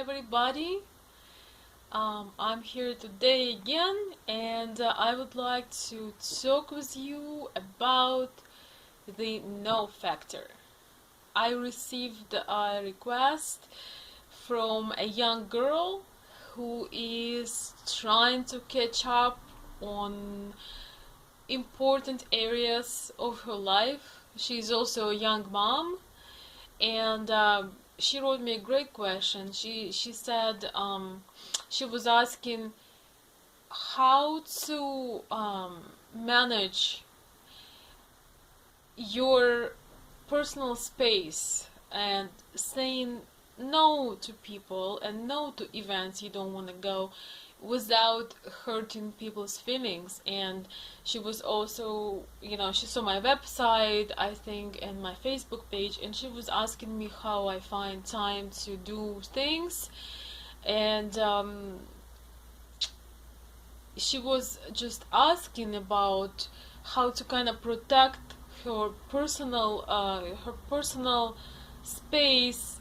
everybody. I'm here today again, and I would like to talk with you about the no factor. I received a request from a young girl who is trying to catch up on important areas of her life. She's also a young mom, and she wrote me a great question. She said she was asking how to manage your personal space and saying no to people and no to events you don't want to go without hurting people's feelings. And she was also, she saw my website, I think, and my Facebook page, and she was asking me how I find time to do things. And she was just asking about how to kind of protect her personal space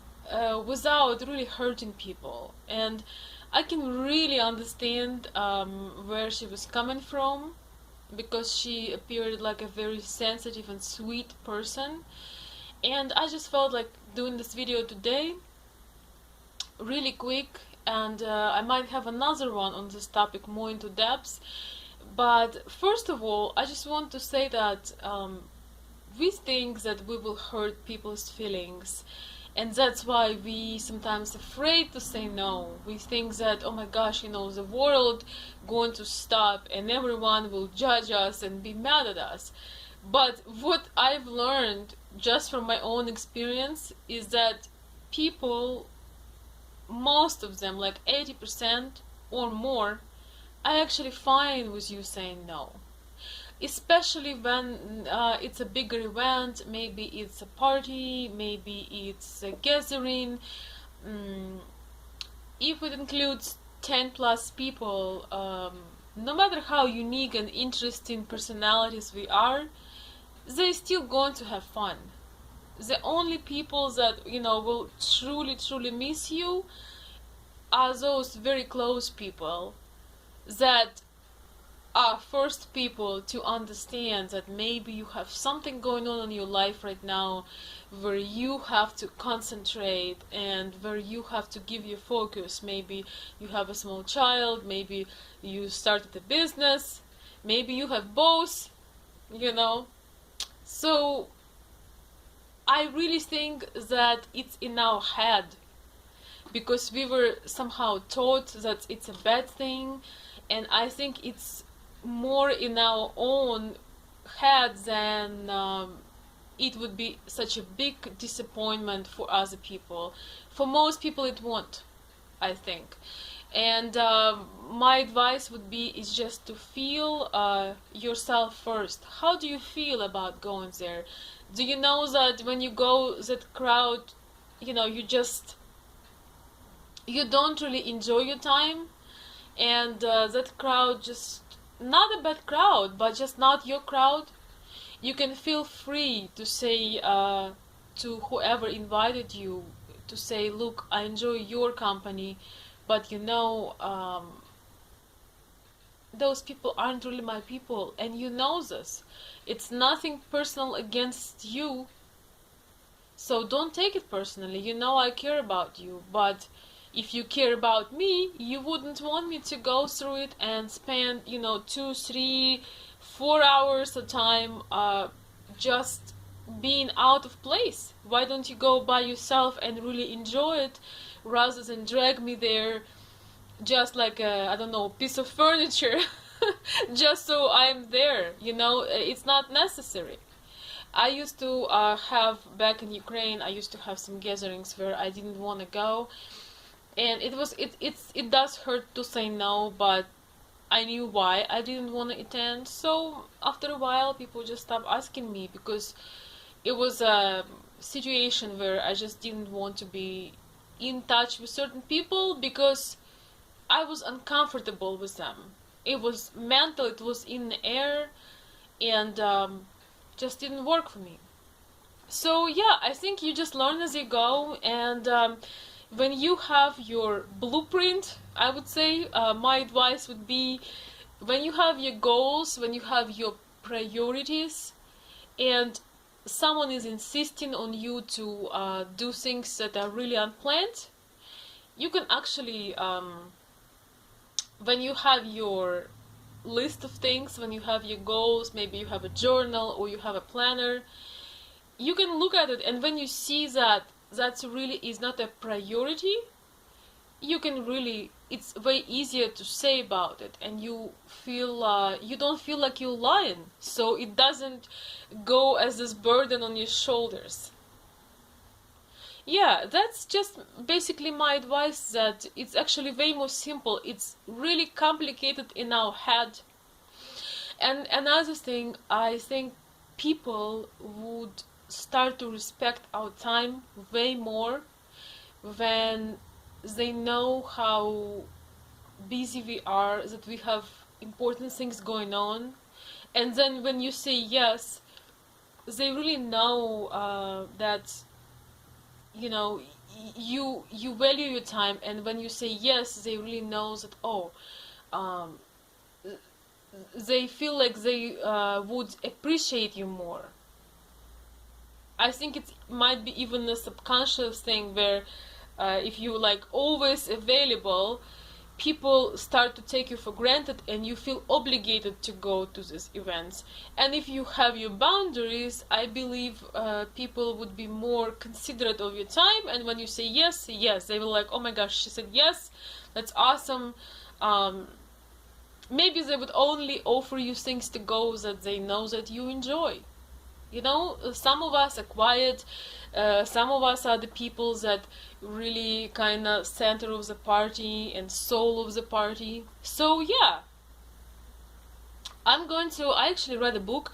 without really hurting people. And I can really understand where she was coming from, because she appeared like a very sensitive and sweet person. And I just felt like doing this video today really quick, and I might have another one on this topic more into depth. But first of all, I just want to say that we think that we will hurt people's feelings, and that's why we sometimes afraid to say no. We think that, oh my gosh, the world going to stop and everyone will judge us and be mad at us. But what I've learned just from my own experience is that people, most of them, like 80% or more, are actually fine with you saying no. Especially when it's a bigger event, maybe it's a party, maybe it's a gathering. If it includes 10 plus people, no matter how unique and interesting personalities we are, they're still going to have fun. The only people that will truly miss you are those very close people that are first people to understand that maybe you have something going on in your life right now where you have to concentrate and where you have to give your focus. Maybe you have a small child, maybe you started a business, maybe you have both, So I really think that it's in our head, because we were somehow taught that it's a bad thing, and I think it's more in our own head than it would be such a big disappointment for other people. For most people it won't, I think. And my advice would be is just to feel yourself first. How do you feel about going there? Do you know that when you go that crowd, you don't really enjoy your time, and that crowd just not a bad crowd, but just not your crowd? You can feel free to say to whoever invited you, to say, look, I enjoy your company, but those people aren't really my people, and this. It's nothing personal against you, so don't take it personally. I care about you, but if you care about me, you wouldn't want me to go through it and spend 2, 3, 4 hours a time just being out of place. Why don't you go by yourself and really enjoy it, rather than drag me there just like a, I don't know, piece of furniture just so I'm there? It's not necessary. I used to have, back in Ukraine, I used to have some gatherings where I didn't want to go, and it does hurt to say no, but I knew why I didn't want to attend. So after a while, people just stopped asking me, because it was a situation where I just didn't want to be in touch with certain people, because I was uncomfortable with them. It was mental, it was in the air, and just didn't work for me. So yeah, I think you just learn as you go, and when you have your blueprint, I would say, my advice would be, when you have your goals, when you have your priorities, and someone is insisting on you to do things that are really unplanned, you can actually, when you have your list of things, when you have your goals, maybe you have a journal or you have a planner, you can look at it, and when you see that that really is not a priority, you can really, it's way easier to say about it, and you feel, you don't feel like you're lying, so it doesn't go as this burden on your shoulders. Yeah, that's just basically my advice, that it's actually way more simple. It's really complicated in our head. And another thing, I think people would start to respect our time way more when they know how busy we are, that we have important things going on. And then when you say yes, they really know that, you know, you value your time, and when you say yes, they really know that, oh, um, they feel like they would appreciate you more. I think it might be even a subconscious thing where if you like always available, people start to take you for granted and you feel obligated to go to these events. And if you have your boundaries, I believe people would be more considerate of your time, and when you say yes, yes, they will like, oh my gosh, she said yes, that's awesome. Maybe they would only offer you things to go that they know that you enjoy. You know, some of us are quiet, some of us are the people that really kind of center of the party and soul of the party. So yeah, I actually read a book,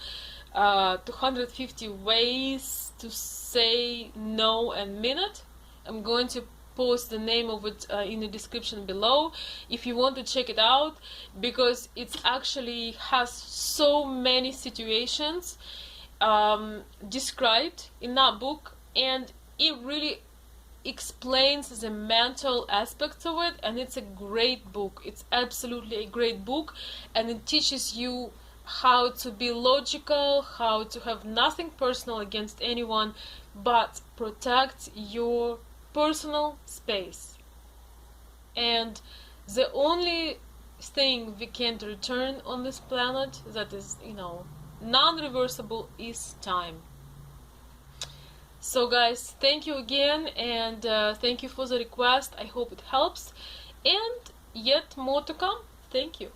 250 ways to say no and mean it. I'm going to post the name of it in the description below if you want to check it out, because it actually has so many situations described in that book, and it really explains the mental aspects of it, and it's a great book. It's absolutely a great book, and it teaches you how to be logical, how to have nothing personal against anyone, but protect your personal space. And the only thing we can't return on this planet that is, you know, non-reversible is time. So guys, thank you again, and thank you for the request. I hope it helps, and yet more to come. Thank you.